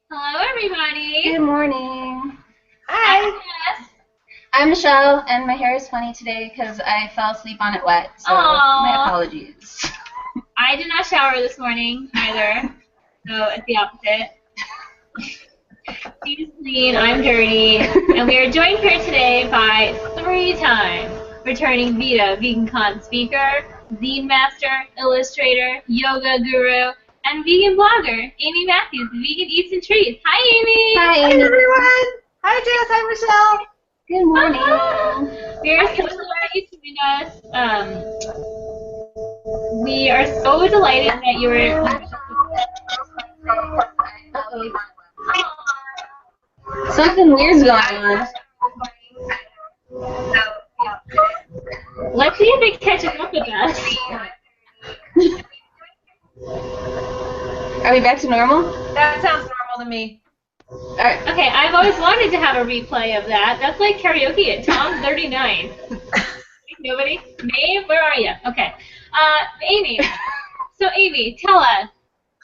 Hello, everybody. Good morning. I'm Hi. Jess. I'm Michelle, and my hair is funny today because I fell asleep on it wet, so my Aww. apologies. I did not shower this morning either, so it's the opposite. She's clean, I'm dirty, and we are joined here today by three-time returning Vida vegan con speaker, zine master, illustrator, yoga guru, and vegan blogger, Amey Mathews, Vegan Eats and Treats. Hi, Amy. Hi, Hi, Amy. everyone. Hi, Jess. Hi, Michelle. Good morning. We are so glad you joined us. We are so delighted that you were. Something weird's going on. Let's see if it catches up with us. Are we back to normal? That sounds normal to me. All right. Okay, I've always wanted to have a replay of that. That's like karaoke at Tom 39. Nobody? Maeve, where are you? Okay. Amy. So, Amy, tell us,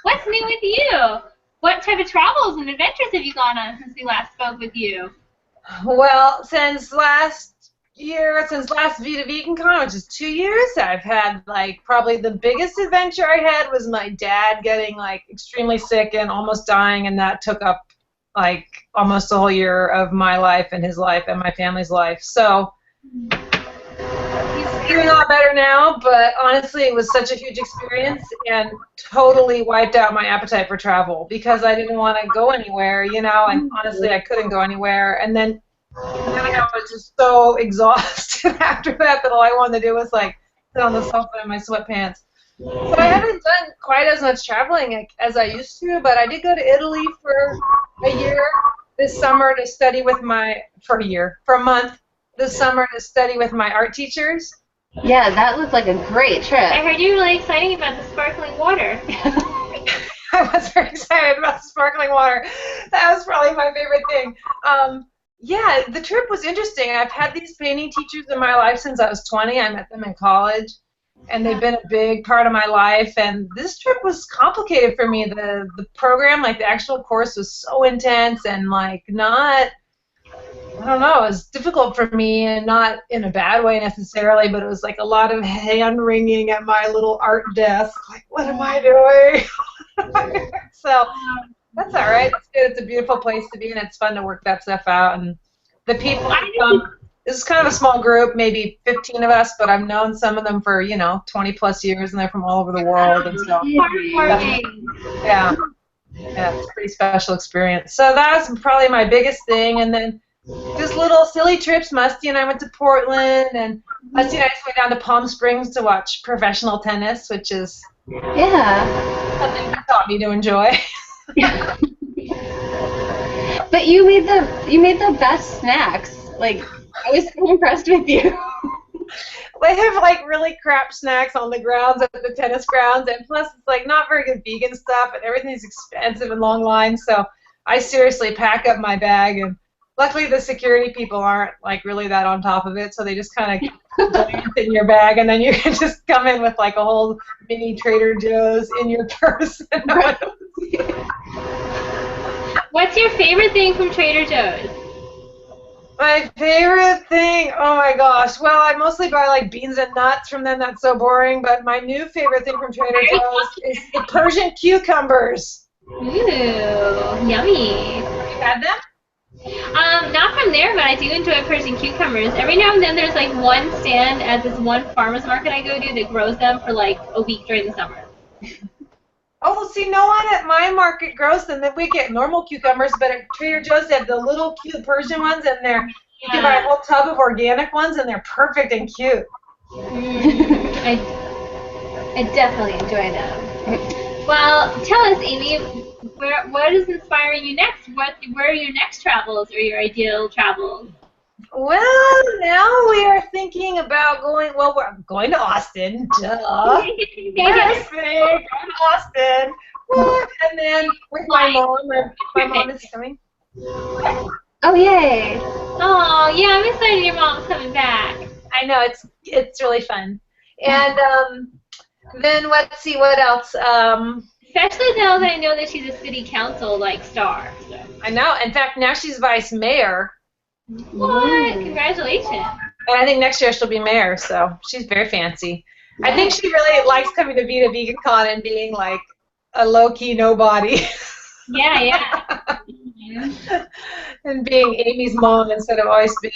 what's new with you? What type of travels and adventures have you gone on since we last spoke with you? Well, since last Vida Vegan Con, which is 2 years, I've had probably the biggest adventure I had was my dad getting extremely sick and almost dying, and that took up almost a whole year of my life and his life and my family's life. So he's doing a lot better now, but honestly, it was such a huge experience and totally wiped out my appetite for travel because I didn't want to go anywhere, and honestly, I couldn't go anywhere. And then I was just so exhausted after that all I wanted to do was sit on the sofa in my sweatpants. So I haven't done quite as much traveling as I used to, but I did go to Italy for a year this summer to study with for a month this summer to study with my art teachers. Yeah, that looked like a great trip. I heard you were really excited about the sparkling water. I was very excited about the sparkling water. That was probably my favorite thing. Yeah, the trip was interesting. I've had these painting teachers in my life since I was 20. I met them in college, and they've been a big part of my life. And this trip was complicated for me. The program, the actual course, was so intense and not. I don't know, it was difficult for me, and not in a bad way necessarily, but it was a lot of hand wringing at my little art desk. What am I doing? So that's all right. It's good. It's a beautiful place to be, and it's fun to work that stuff out. And the people, this is kind of a small group, maybe 15 of us, but I've known some of them for 20 plus years, and they're from all over the world, and so yeah, it's a pretty special experience. So that's probably my biggest thing, and then just little silly trips. Musty and I went to Portland, and Musty and I just went down to Palm Springs to watch professional tennis, which is something he taught me to enjoy. But you made the best snacks. I was so impressed with you. They have really crap snacks on the grounds at the tennis grounds, and plus it's not very good vegan stuff, and everything's expensive and long lines. So I seriously pack up my bag, and luckily the security people aren't really that on top of it, so they just kind of glance in your bag, and then you can just come in with a whole mini Trader Joe's in your purse. What's your favorite thing from Trader Joe's? My favorite thing, oh my gosh. Well, I mostly buy beans and nuts from them. That's so boring. But my new favorite thing from Trader Joe's is the Persian cucumbers. Ooh, yummy. Have you had them? Not from there, but I do enjoy Persian cucumbers. Every now and then there's one stand at this one farmer's market I go to that grows them for a week during the summer. Oh, see, no one at my market grows them. Then we get normal cucumbers, but at Trader Joe's they have the little cute Persian ones, and you can buy a whole tub of organic ones, and they're perfect and cute. I definitely enjoy them. Well, tell us, Amy, what is inspiring you next? Where are your next travels or your ideal travels? Well, now we are thinking about we're going to Austin, duh. Yes, going to Austin. And then with my mom is coming. Oh, yay. Oh, yeah, I'm excited your mom's coming back. I know, it's really fun. And then let's see what else. Especially now that I know that she's a city council like star. So. I know. In fact, now she's vice mayor. What? Congratulations. And I think next year she'll be mayor, so she's very fancy. I think she really likes coming to Vida VeganCon and being like a low-key nobody. Yeah. And being Amy's mom instead of always being,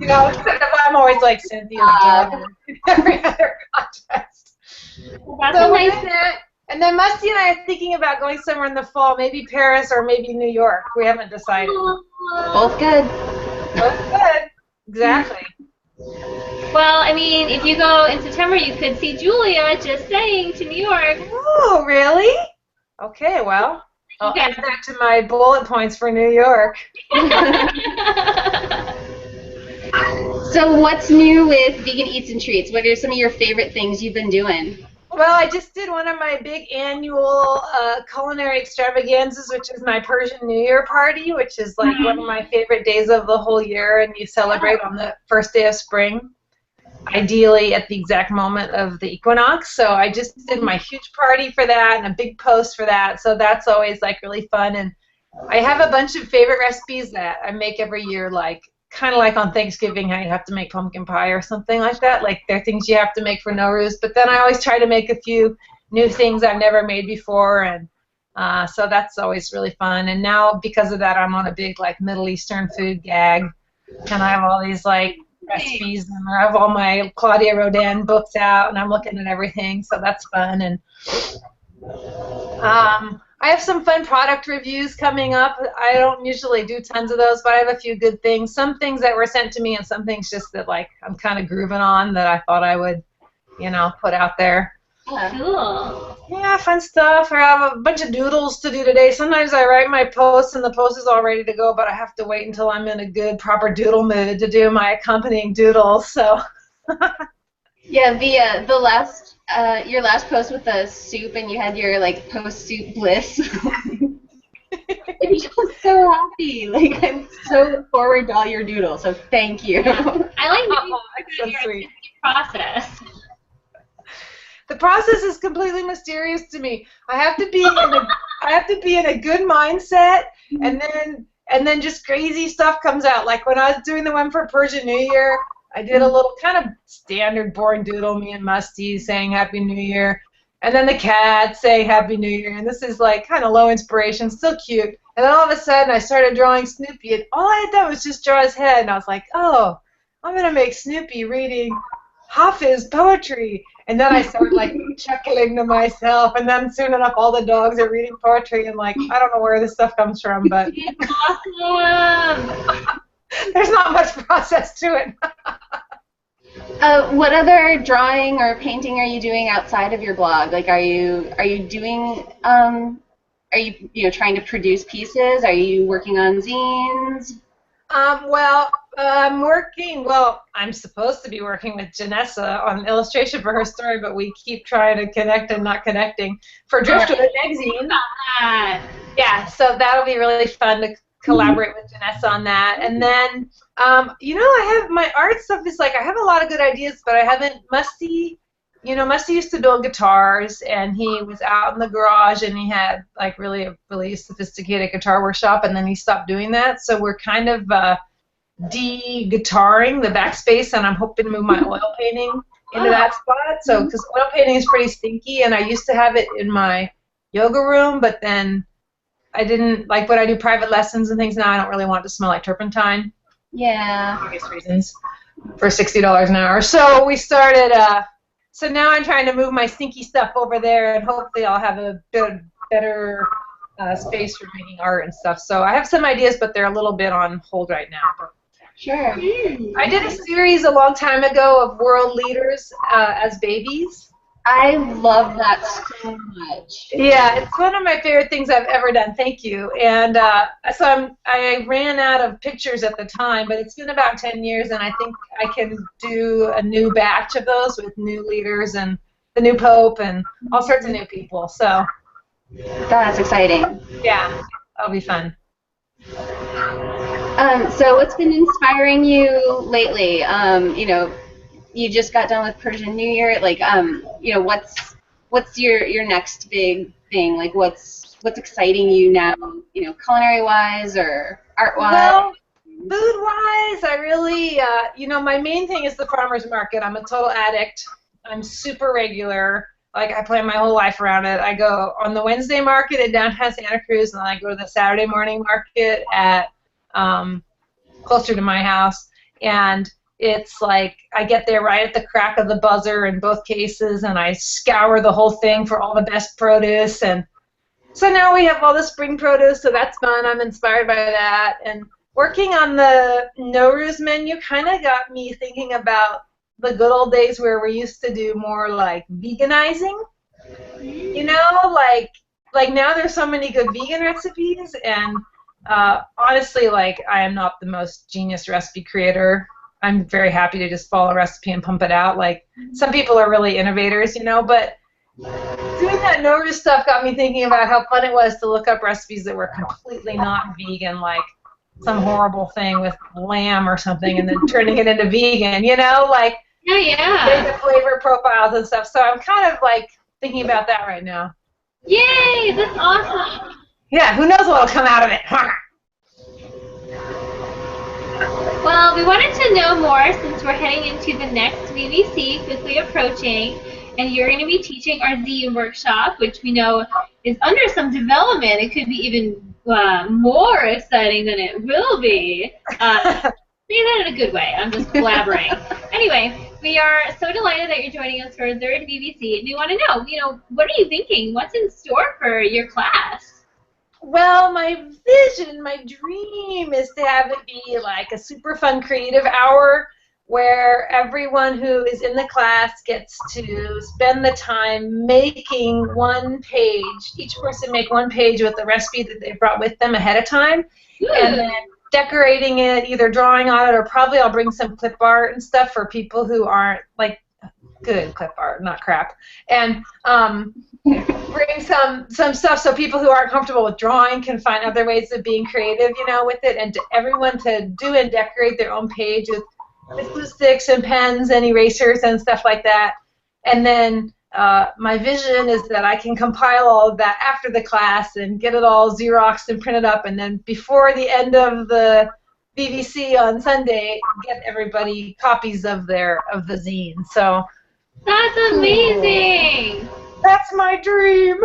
instead of I'm always like Cynthia's daughter in every other contest. Well, that's So a we nice. did that. And then Musty and I are thinking about going somewhere in the fall, maybe Paris or maybe New York. We haven't decided. Both good. Both good. Exactly. Well, I mean, if you go in September, you could see Julia. Just saying, to New York. Oh, really? Okay, well, I'll add that to my bullet points for New York. So what's new with Vegan Eats and Treats? What are some of your favorite things you've been doing? Well, I just did one of my big annual culinary extravaganzas, which is my Persian New Year party, which is like one of my favorite days of the whole year, and you celebrate on the first day of spring, ideally at the exact moment of the equinox. So I just did my huge party for that and a big post for that, so that's always like really fun. And I have a bunch of favorite recipes that I make every year, like kind of like on Thanksgiving how you have to make pumpkin pie or something like that. Like there are things you have to make for Nowruz, but then I always try to make a few new things I've never made before, and so that's always really fun. And now because of that, I'm on a big like Middle Eastern food gag, and I have all these like recipes, and I have all my Claudia Rodin books out, and I'm looking at everything, so that's fun. And I have some fun product reviews coming up. I don't usually do tons of those, but I have a few good things. Some things that were sent to me, and some things just that like I'm kind of grooving on that I thought I would, put out there. Cool. Yeah, fun stuff. I have a bunch of doodles to do today. Sometimes I write my posts and the post is all ready to go, but I have to wait until I'm in a good, proper doodle mood to do my accompanying doodles. So. Yeah, your last post with the soup, and you had your like post-soup bliss. I'm just so happy. Like I'm so look forward to all your doodles. So thank you. Yeah. I like That's so sweet. process. The process is completely mysterious to me. I have to be in a good mindset, and then just crazy stuff comes out. Like when I was doing the one for Persian New Year, I did a little kind of standard boring doodle, me and Musty saying Happy New Year, and then the cat saying Happy New Year, and this is like kind of low inspiration, still cute. And then all of a sudden I started drawing Snoopy, and all I had done was just draw his head, and I was like, oh, I'm going to make Snoopy reading Hafiz poetry. And then I started like chuckling to myself, and then soon enough all the dogs are reading poetry, and like, I don't know where this stuff comes from, but Awesome. there's not much process to it. What other drawing or painting are you doing outside of your blog? Like, are you doing trying to produce pieces? Are you working on zines? I'm supposed to be working with Janessa on an illustration for her story, but we keep trying to connect and not connecting for Driftwood magazine. Yeah, so that'll be really fun to collaborate with Janessa on that. And then, I have my art stuff is like, I have a lot of good ideas, but I haven't, Musty used to build guitars, and he was out in the garage, and he had like a really sophisticated guitar workshop, and then he stopped doing that. So we're kind of de-guitaring the backspace, and I'm hoping to move my oil painting into that spot. So, because oil painting is pretty stinky, and I used to have it in my yoga room, but then I didn't, like when I do private lessons and things now, I don't really want it to smell like turpentine. Yeah. For obvious reasons. For $60 an hour. So we started, so now I'm trying to move my stinky stuff over there, and hopefully I'll have a bit better space for making art and stuff. So I have some ideas, but they're a little bit on hold right now. But Sure. I did a series a long time ago of world leaders as babies. I love that so much. Yeah, it's one of my favorite things I've ever done. Thank you. And so I ran out of pictures at the time, but it's been about 10 years, and I think I can do a new batch of those with new leaders and the new pope and all sorts of new people. So That's exciting. yeah, that'll be fun. So what's been inspiring you lately? You just got done with Persian New Year. Like, what's your next big thing? Like, what's exciting you now, culinary-wise or art-wise? Well, food-wise, I really, my main thing is the farmer's market. I'm a total addict. I'm super regular. Like, I plan my whole life around it. I go on the Wednesday market at downtown Santa Cruz, and then I go to the Saturday morning market at closer to my house. And it's like I get there right at the crack of the buzzer in both cases, and I scour the whole thing for all the best produce. And so now we have all the spring produce, so that's fun. I'm inspired by that. And working on the Nowruz menu kind of got me thinking about the good old days where we used to do more like veganizing. Like now there's so many good vegan recipes, and honestly, like, I am not the most genius recipe creator. I'm very happy to just follow a recipe and pump it out. Like, some people are really innovators, but doing that Nowruz stuff got me thinking about how fun it was to look up recipes that were completely not vegan, like some horrible thing with lamb or something, and then turning it into vegan, like getting the flavor profiles and stuff. So I'm kind of like thinking about that right now. Yay! That's awesome. Yeah, who knows what'll come out of it? Well, we wanted to know more since we're heading into the next VVC, quickly approaching, and you're going to be teaching our Zine workshop, which we know is under some development. It could be even more exciting than it will be. Say that in a good way. I'm just collaborating. Anyway, we are so delighted that you're joining us for our third VVC, and we want to know, what are you thinking? What's in store for your class? Well, my vision, my dream is to have it be like a super fun creative hour where everyone who is in the class gets to spend the time making one page, each person make one page with the recipe that they brought with them ahead of time, and then decorating it, either drawing on it, or probably I'll bring some clip art and stuff for people who aren't, like, good clip art, not crap, and bring some stuff so people who aren't comfortable with drawing can find other ways of being creative, with it, and to everyone to do and decorate their own page with glue sticks and pens and erasers and stuff like that. And then my vision is that I can compile all of that after the class and get it all Xeroxed and printed up, and then before the end of the VVC on Sunday, get everybody copies of the zine. So that's amazing. That's my dream.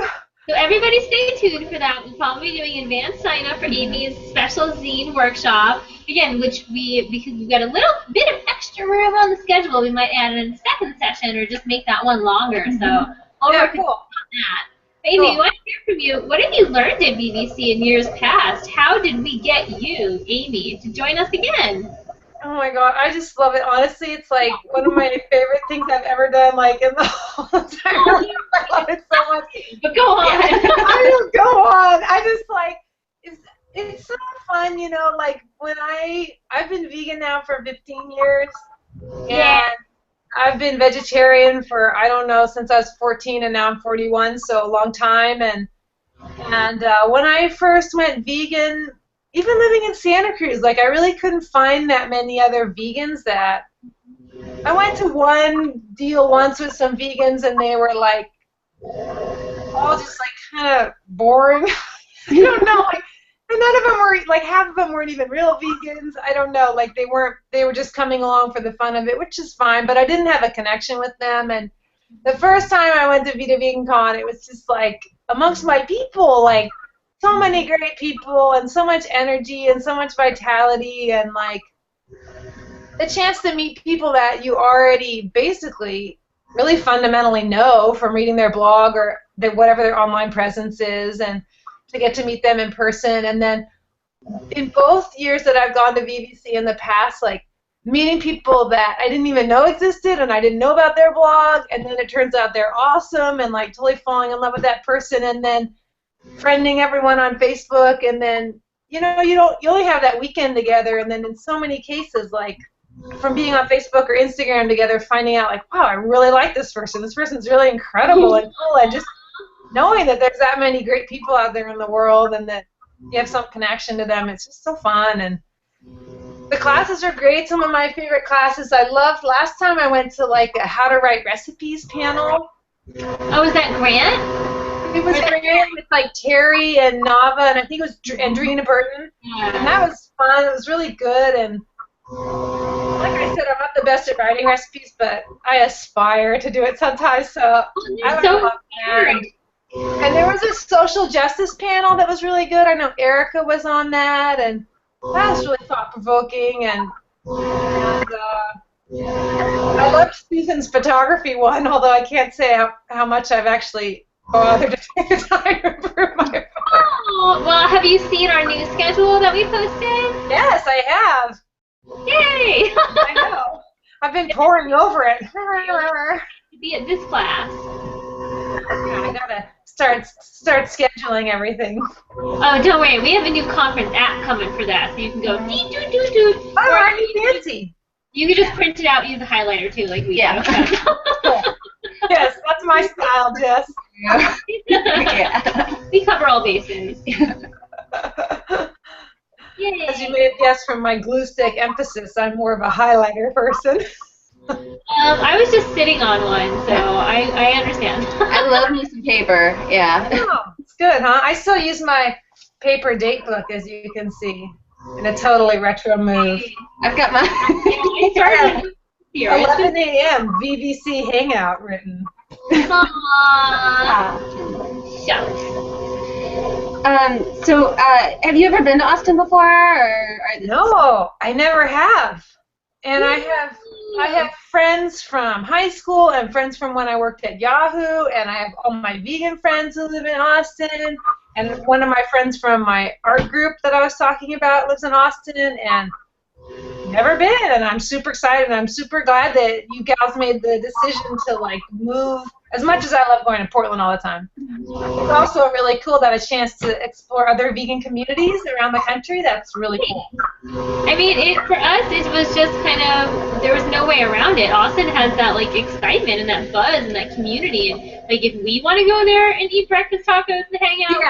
So everybody stay tuned for that. We'll probably be doing advanced sign up for Amy's special zine workshop. Again, because we've got a little bit of extra room on the schedule, we might add in a second session or just make that one longer. So I'll work on that. Amy, we want to hear from you. What have you learned at VVC in years past? How did we get you, Amey, to join us again? Oh my God, I just love it. Honestly, it's like one of my favorite things I've ever done, like, in the whole entire life. I love it so much. But go on. I just go on. I just, like, it's so fun, like, when I've been vegan now for 15 years, and I've been vegetarian for, I don't know, since I was 14, and now I'm 41, so a long time, and when I first went vegan, even living in Santa Cruz, like, I really couldn't find that many other vegans that... I went to one deal once with some vegans, and they were, like, all just, like, kind of boring. I don't know, like, and none of them were, like, half of them weren't even real vegans. I don't know, like, they were just coming along for the fun of it, which is fine, but I didn't have a connection with them, and the first time I went to Vida Vegan Con, it was just, like, amongst my people, like, so many great people and so much energy and so much vitality, and like the chance to meet people that you already basically really fundamentally know from reading their blog or whatever their online presence is, and to get to meet them in person. And then in both years that I've gone to VVC in the past, like meeting people that I didn't even know existed and I didn't know about their blog, and then it turns out they're awesome, and like totally falling in love with that person, and then friending everyone on Facebook, and then you only have that weekend together, and then in so many cases, like from being on Facebook or Instagram together, finding out like, wow, I really like this person. This person's really incredible and cool, and just knowing that there's that many great people out there in the world and that you have some connection to them, it's just so fun. And the classes are great. Some of my favorite classes I loved. Last time I went to like a how to write recipes panel. Oh, was that Grant? It was great with like Terry and Nava, and I think it was Andrina Burton, and that was fun. It was really good, and like I said, I'm not the best at writing recipes, but I aspire to do it sometimes. So I would love that. And there was a social justice panel that was really good. I know Erica was on that, and that was really thought-provoking. And I loved Susan's photography one, although I can't say how much I've actually bothered to take the time to improve my photo. Oh, well, have you seen our new schedule that we posted? Yes, I have. Yay! I know. I've been poring over it. Be at this class. Yeah, I gotta start scheduling everything. Oh, don't worry. We have a new conference app coming for that, so you can go dee-doo-doo-doo. Oh, I'm fancy. You can just print it out and use a highlighter, too, like we do. Yes, that's my style, Jess. Yeah. We cover all bases. Yay. As you may have guessed from my glue stick emphasis, I'm more of a highlighter person. I was just sitting on one, so I understand. I love me some paper. Yeah. Oh, it's good, huh? I still use my paper date book, as you can see, in a totally retro move. I've got my. I started here. 11 a.m. VVC Hangout written. Shucks. So, have you ever been to Austin before? Or No, I never have. And I have friends from high school and friends from when I worked at Yahoo, and I have all my vegan friends who live in Austin, and one of my friends from my art group that I was talking about lives in Austin, and never been, and I'm super excited, and I'm super glad that you gals made the decision to like move. As much as I love going to Portland all the time, it's also really cool to have a chance to explore other vegan communities around the country. That's really cool. I mean, for us, it was just kind of, there was no way around it. Austin has that, like, excitement and that buzz and that community. And, like, if we want to go there and eat breakfast tacos and hang out,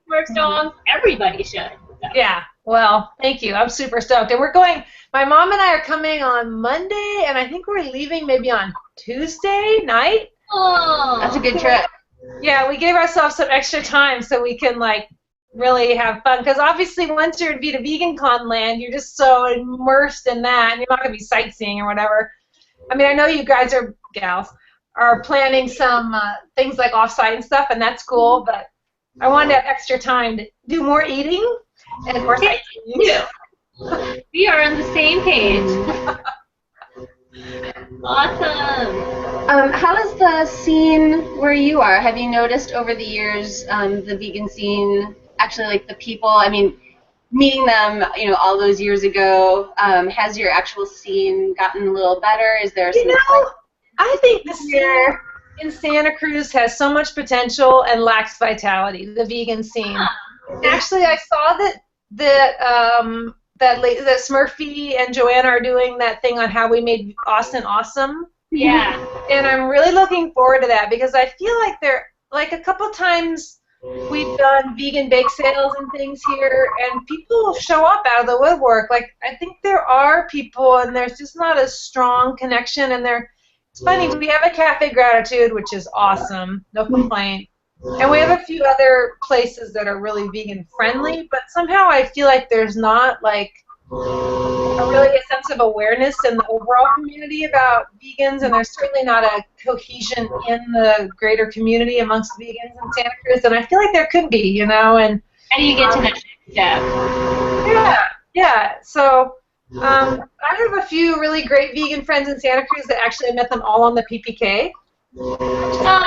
work dogs, everybody should. So. Yeah. Well, thank you. I'm super stoked. And we're going, my mom and I are coming on Monday, and I think we're leaving maybe on Tuesday night. Oh, that's a good trip. Yeah, we gave ourselves some extra time so we can, like, really have fun. Because obviously, once you're in Vida Vegan Con land, you're just so immersed in that, and you're not going to be sightseeing or whatever. I mean, I know you guys gals, are planning some things like off-site and stuff, and that's cool, but I wanted to have extra time to do more eating and more sightseeing. We are on the same page. Awesome. How is the scene where you are? Have you noticed over the years the vegan scene, actually, like the people, I mean, meeting them, all those years ago, has your actual scene gotten a little better? Is there some... I think the scene in Santa Cruz has so much potential and lacks vitality, the vegan scene. Actually, I saw that Smurfy and Joanna are doing that thing on how we made Austin awesome. Yeah. And I'm really looking forward to that because I feel like like a couple times we've done vegan bake sales and things here, and people show up out of the woodwork. Like, I think there are people, and there's just not a strong connection, and it's funny, we have a Cafe Gratitude, which is awesome, no complaint. And we have a few other places that are really vegan friendly, but somehow I feel like there's not like really a sense of awareness in the overall community about vegans, and there's certainly not a cohesion in the greater community amongst vegans in Santa Cruz, and I feel like there could be, and how do you get to that next step? Yeah. So I have a few really great vegan friends in Santa Cruz that actually I met them all on the PPK. Aww.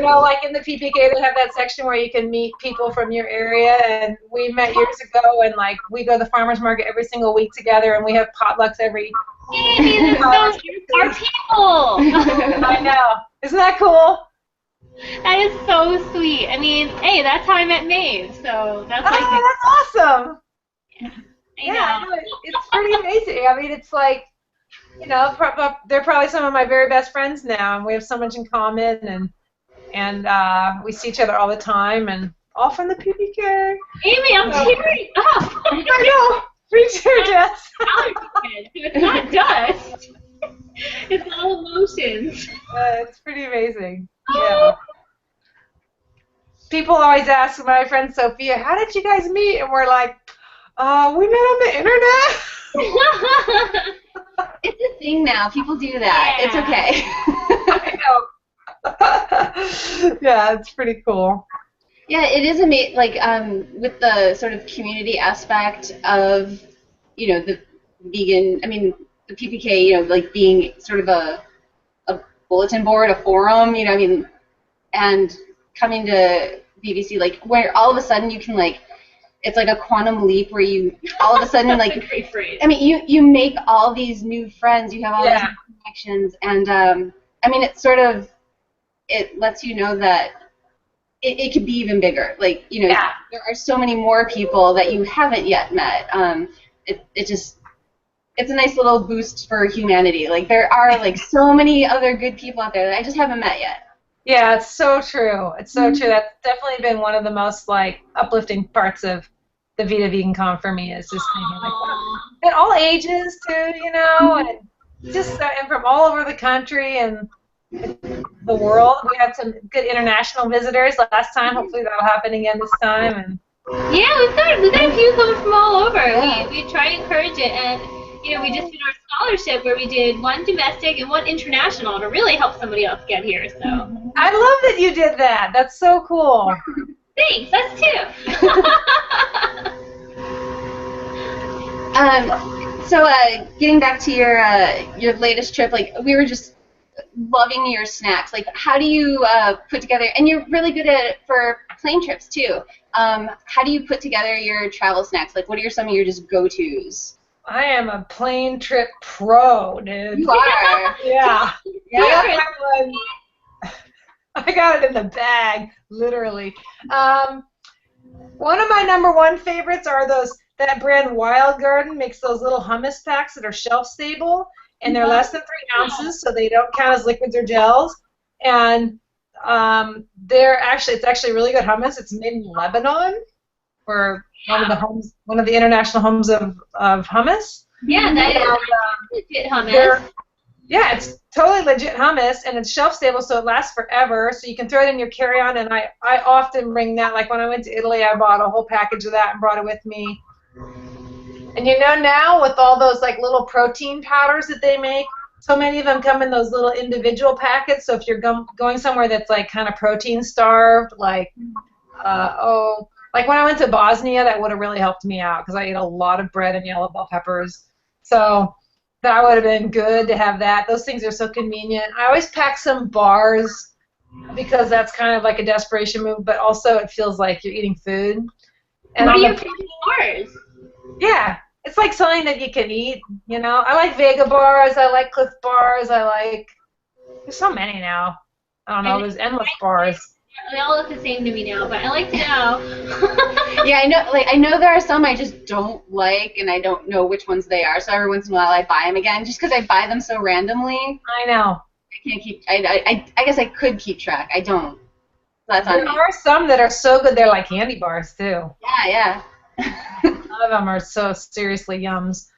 Like in the PPK, they have that section where you can meet people from your area, and we met years ago, and like we go to the farmers market every single week together, and we have potlucks every. Amy, that's our people. I know. Isn't that cool? That is so sweet. I mean, hey, that's how I met Maeve, so that's like. Oh, that's awesome. I know. It's pretty amazing. I mean, it's like, they're probably some of my very best friends now, and we have so much in common, and we see each other all the time, and all from the PPK. Amy, I'm tearing up. I know. Me too, Jess. It's not dust. It's all emotions. It's pretty amazing. Yeah. people always ask my friend Sophia, how did you guys meet? And we're like, we met on the internet. It's a thing now. People do that. Yeah. It's okay. I know. Yeah, it's pretty cool. Yeah, it is amazing. Like with the sort of community aspect of, the vegan. I mean, the PPK. Like being sort of a bulletin board, a forum. I mean, and coming to BBC, like where all of a sudden you can like. It's like a quantum leap where you all of a sudden like. That's a great phrase. I mean, you make all these new friends. You have all these connections, and I mean, it lets you know that it could be even bigger. Like, there are so many more people that you haven't yet met. It's a nice little boost for humanity. Like, there are like so many other good people out there that I just haven't met yet. Yeah, it's so true. It's so true. That's definitely been one of the most like uplifting parts of the Vida Vegan Con for me, is just thinking like, wow. And all ages too, and just and from all over the country and the world. We had some good international visitors last time. Hopefully that'll happen again this time. And yeah, we've got a few coming from all over. We try to encourage it, and we just did our scholarship where we did one domestic and one international to really help somebody else get here. So I love that you did that. That's so cool. Thanks. Us too. So getting back to your latest trip, like we were just loving your snacks. Like, how do you put together? And you're really good at it for plane trips too. How do you put together your travel snacks? Like, what are some of your just go-tos? I am a plane trip pro, dude. You are. Yeah. Yeah. I got it in the bag, literally. One of my number one favorites are that brand Wild Garden makes those little hummus packs that are shelf stable, and they're less than 3 ounces, so they don't count as liquids or gels. And it's actually really good hummus. It's made in Lebanon, or one of the international homes of hummus. Yeah, that is legit hummus. Yeah, it's totally legit hummus, and it's shelf stable, so it lasts forever. So you can throw it in your carry-on, and I often bring that. Like when I went to Italy, I bought a whole package of that and brought it with me. And now with all those like little protein powders that they make, so many of them come in those little individual packets. So if you're going somewhere that's like kind of protein starved, like like when I went to Bosnia, that would have really helped me out because I ate a lot of bread and yellow bell peppers. So that would have been good to have that. Those things are so convenient. I always pack some bars because that's kind of like a desperation move, but also it feels like you're eating food. And what are your favorite bars? Yeah, it's like something that you can eat, I like Vega bars, I like Cliff bars, there's so many now. I don't know, there's endless bars. They all look the same to me now, but I like to know. Yeah, I know. Like, I know there are some I just don't like, and I don't know which ones they are. So every once in a while, I buy them again, just because I buy them so randomly. I know. I can't keep. I guess I could keep track. I don't. That's on me. There are some that are so good they're like candy bars too. Yeah. Some of them are so seriously yums.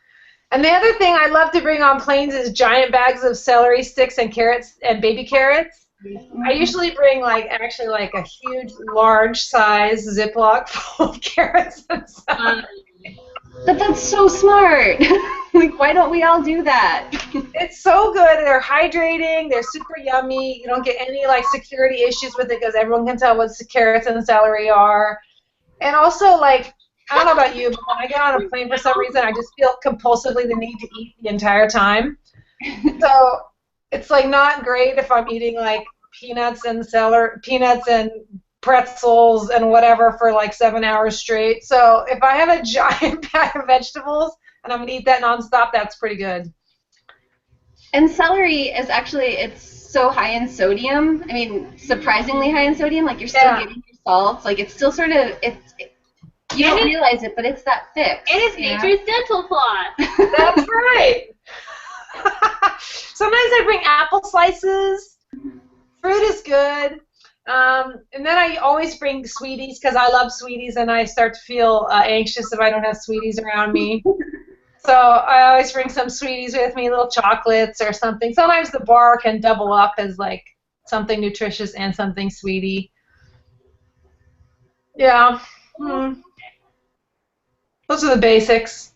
And the other thing I love to bring on planes is giant bags of celery sticks and carrots and baby carrots. I usually bring actually a huge, large size Ziploc full of carrots and stuff. But that's so smart. Like, why don't we all do that? It's so good. They're hydrating. They're super yummy. You don't get any security issues with it because everyone can tell what carrots and celery are. And also I don't know about you, but when I get on a plane for some reason, I just feel compulsively the need to eat the entire time. So it's not great if I'm eating peanuts and pretzels and whatever for 7 hours straight. So if I have a giant bag of vegetables and I'm gonna eat that nonstop, that's pretty good. And celery is it's so high in sodium. I mean, surprisingly high in sodium. Like, you're still getting your salts. Like, it's still sort of you don't realize it, but it's that thick. It is nature's dental floss. That's right. Sometimes I bring apple slices. Fruit is good. And then I always bring sweeties because I love sweeties, and I start to feel anxious if I don't have sweeties around me. So I always bring some sweeties with me, little chocolates or something. Sometimes the bar can double up as something nutritious and something sweetie. Yeah. Those are the basics.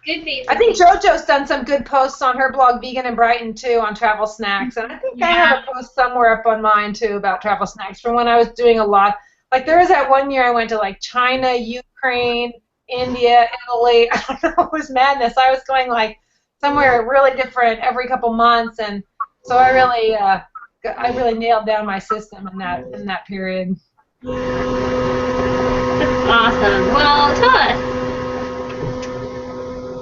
Good basics. I think JoJo's done some good posts on her blog, Vegan and Brighton, too, on travel snacks. And I think I have a post somewhere up on mine, too, about travel snacks from when I was doing a lot. Like, there was that one year I went to, like, China, Ukraine, India, Italy. I don't know. It was madness. I was going, like, somewhere really different every couple months. And so I really nailed down my system in that period. That's awesome. Well, tell us,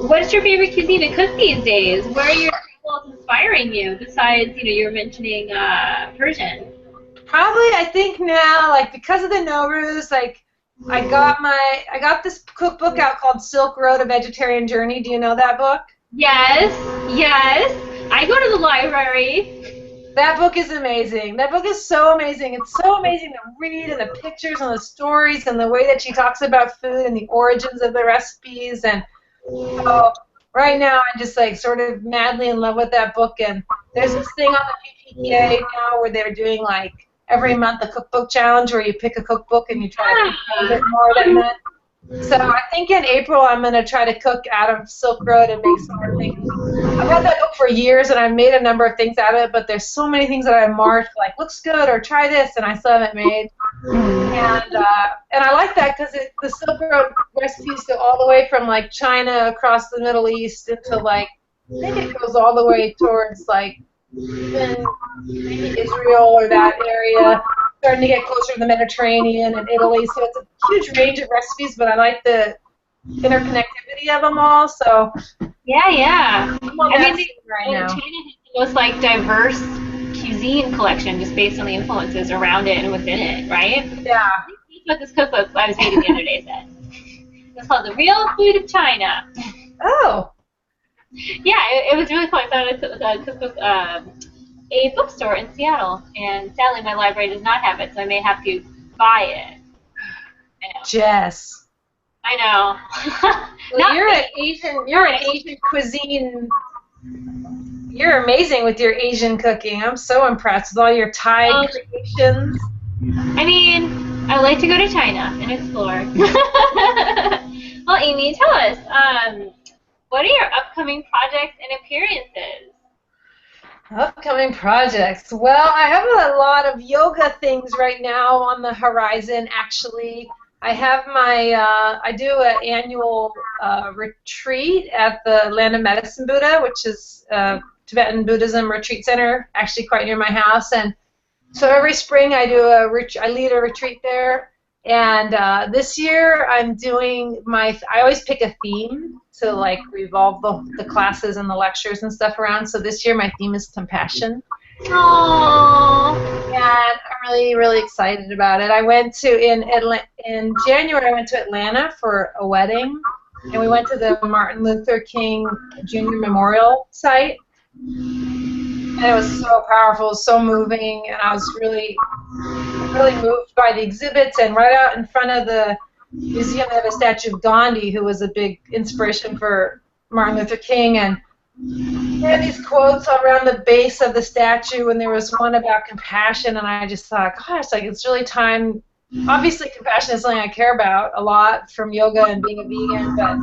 what's your favorite cuisine to cook these days? Where are your travels inspiring you besides, you were mentioning Persian? Probably, I think now, like, because of the Nowruz, like, I got this cookbook out called Silk Road: A Vegetarian Journey. Do you know that book? Yes. I go to the library. That book is amazing. That book is so amazing. It's so amazing to read, and the pictures and the stories and the way that she talks about food and the origins of the recipes. And so right now I'm just like sort of madly in love with that book. And there's this thing on the PPTA now where they're doing like every month a cookbook challenge where you pick a cookbook and you try to cook a bit more than that. So I think in April I'm going to try to cook out of Silk Road and make some more things. I've had that book for years and I've made a number of things out of it, but there's so many things that I marked like looks good or try this, and I still haven't made. And I like that because the Silk Road recipes go all the way from like China across the Middle East into like I think it goes all the way towards like even maybe Israel or that area, starting to get closer to the Mediterranean and Italy. So it's a huge range of recipes, but I like the interconnectivity of them all. So yeah. I'm on that scene right now. China has the most like diverse cuisine collection just based on the influences around it and within it, right? Yeah. That's what this cookbook I was reading the other day said. It's called The Real Food of China. Oh. Yeah, it was really cool. I found a cookbook, a bookstore in Seattle, and sadly my library does not have it, so I may have to buy it. I know. Jess. I know. Well, you're an Asian cuisine. You're amazing with your Asian cooking. I'm so impressed with all your Thai creations. I mean, I like to go to China and explore. Well, Amey, tell us, what are your upcoming projects and appearances? Upcoming projects. Well, I have a lot of yoga things right now on the horizon, actually. I have I do an annual retreat at the Land of Medicine Buddha, which is Tibetan Buddhism retreat center, actually quite near my house. And so every spring I lead a retreat there. And this year I'm doing I always pick a theme to like revolve the classes and the lectures and stuff around. So this year my theme is compassion. Aww. And I'm really, really excited about it. I went to in January. I went to Atlanta for a wedding, and we went to the Martin Luther King Jr. Memorial site, and it was so powerful, so moving, and I was really, really moved by the exhibits. And right out in front of the museum, they have a statue of Gandhi, who was a big inspiration for Martin Luther King, and they had these quotes around the base of the statue, and there was one about compassion, and I just thought, gosh, like it's really time. Obviously, compassion is something I care about a lot from yoga and being a vegan, but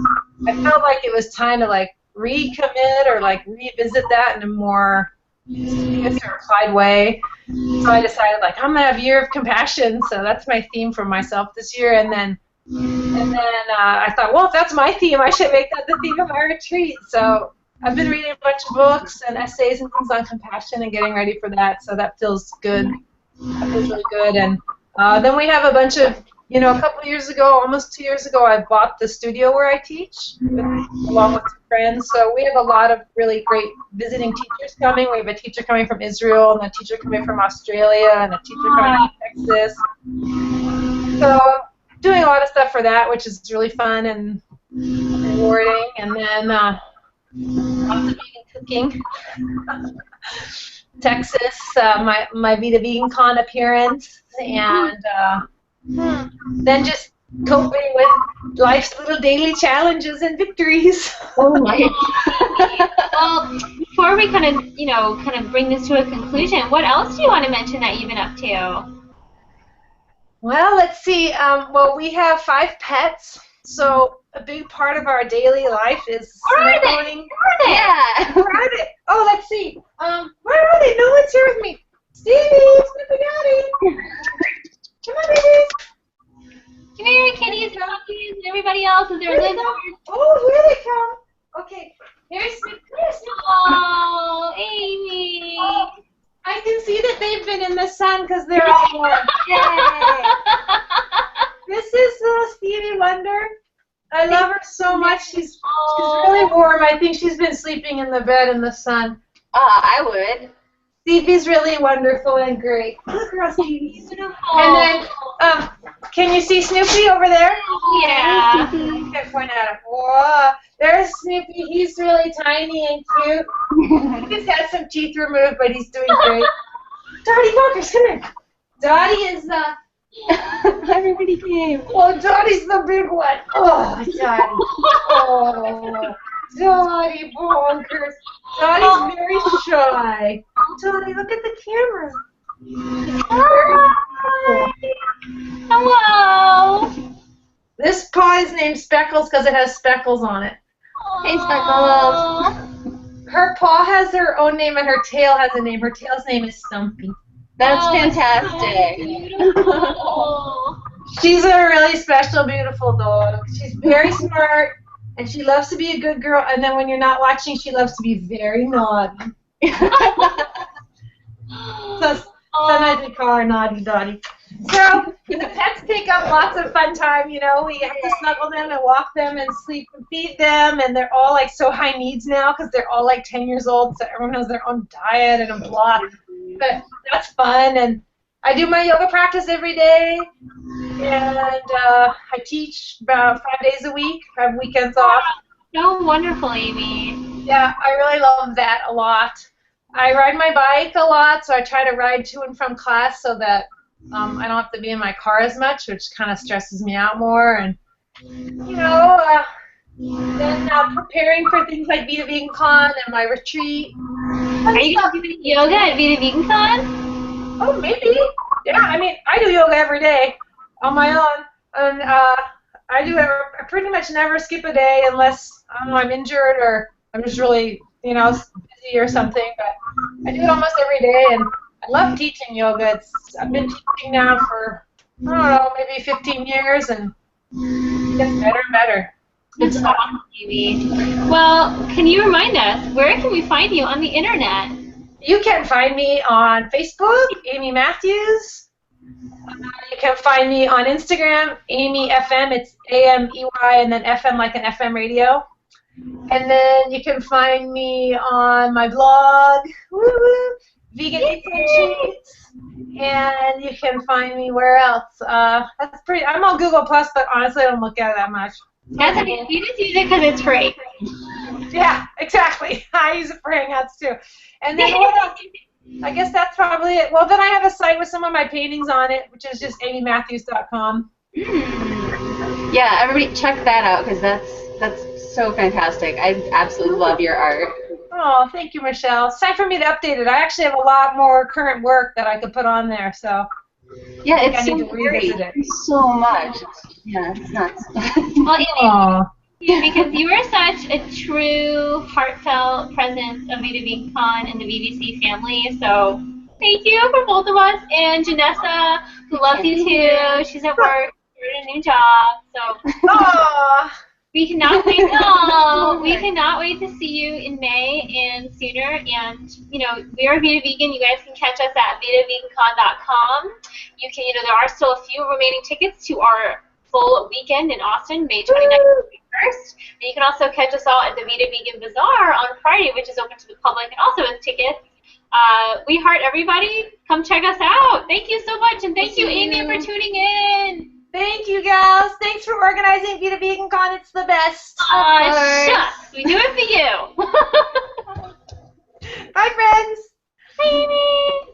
I felt like it was time to like recommit or like revisit that in a more serious or applied way. So I decided like I'm gonna have a year of compassion, so that's my theme for myself this year, and then I thought, well, if that's my theme, I should make that the theme of my retreat. So I've been reading a bunch of books and essays and things on compassion and getting ready for that, so that feels good. That feels really good. And then we have a bunch of, a couple of years ago, almost 2 years ago, I bought the studio where I teach, along with some friends. So we have a lot of really great visiting teachers coming. We have a teacher coming from Israel, and a teacher coming from Australia, and a teacher coming from Texas. So doing a lot of stuff for that, which is really fun and rewarding. And then lots of vegan cooking. Texas, my Vida Vegan Con appearance, and then just coping with life's little daily challenges and victories. Oh my! Well, before we kind of bring this to a conclusion, what else do you want to mention that you've been up to? Well, let's see. Well, we have 5 pets, so a big part of our daily life is snuggling. Yeah. Where are they? Oh, let's see. Where are they? No one's here with me. Stevie, Snippy Daddy. Come on, babies. Come here, kitties and puppies and everybody else. Is there lizards? Oh, here they come. Okay. Here's Snippy. Oh, Amey. Oh, I can see that they've been in the sun because they're all warm. Yay! This is little Stevie Wonder. I love her so much. She's really warm. I think she's been sleeping in the bed in the sun. I would. Stevie's really wonderful and great. Good girl, Stevie. Beautiful. And then, can you see Snoopy over there? Yeah. I can point at him. Whoa, there's Snoopy. He's really tiny and cute. He's had some teeth removed, but he's doing great. Dottie Walkers, come here. Dottie is Everybody came. Oh, Dottie's the big one. Oh, Dottie. Oh, Dottie Bonkers. Dottie's very shy. Dottie, look at the camera. Hi. Hello. This paw is named Speckles because it has speckles on it. Hey, Speckles. Her paw has her own name and her tail has a name. Her tail's name is Stumpy. That's So fantastic. beautiful. She's a really special, beautiful dog. She's very smart, and she loves to be a good girl, and then when you're not watching, she loves to be very naughty. So sometimes we call her Naughty Dottie. So the pets take up lots of fun time, you know. We have to snuggle them and walk them and sleep and feed them, and they're all like so high needs now because they're all like 10 years old, so everyone has their own diet and a blah. But that's fun, and I do my yoga practice every day, and I teach about 5 days a week. I have weekends off. So wonderful, Amey. Yeah, I really love that a lot. I ride my bike a lot, so I try to ride to and from class so that I don't have to be in my car as much, which kind of stresses me out more. And, you know, then preparing for things like Vida Vegan Con and my retreat. Are you going to do yoga at Vida Vegan Con? Oh, maybe. Yeah, I mean, I do yoga every day on my own. And I pretty much never skip a day unless I'm injured or I'm just really, busy or something. But I do it almost every day, and I love teaching yoga. I've been teaching now for, I don't know, maybe 15 years, and it gets better and better. That's awesome, Amey. Well, can you remind us, where can we find you on the internet? You can find me on Facebook, Amey Mathews. You can find me on Instagram, Amey FM. It's AMEY and then FM like an FM radio. And then you can find me on my blog, Vegan Eats and Cheats. And you can find me where else? I'm on Google Plus, but honestly, I don't look at it that much. That's okay. You just use it because it's free. Yeah, exactly. I use it for Hangouts too. And then what else? I guess that's probably it. Well, then I have a site with some of my paintings on it, which is just amymathews.com. Yeah, everybody check that out because that's so fantastic. I absolutely love your art. Oh, thank you, Michelle. It's time for me to update it. I actually have a lot more current work that I could put on there, so yeah, I need to revisit it. So much. Yeah, it's nuts. Well, because you are such a true, heartfelt presence of Vida Vegan Con and the VVC family, so thank you for both of us. And Janessa, who loves you too. She's at work, started a new job, so we cannot wait. We cannot wait to see you in May and sooner. And we are Vida Vegan. You guys can catch us at VidaVeganCon.com. You can, there are still a few remaining tickets to our full weekend in Austin, May 29th and 31st. And you can also catch us all at the Vida Vegan Bazaar on Friday, which is open to the public and also with tickets. We heart everybody. Come check us out. Thank you so much, and thank you, Amey, for tuning in. Thank you, gals. Thanks for organizing Vida Vegan Con. It's the best. Shucks. We do it for you. Bye, friends. Bye, Amey.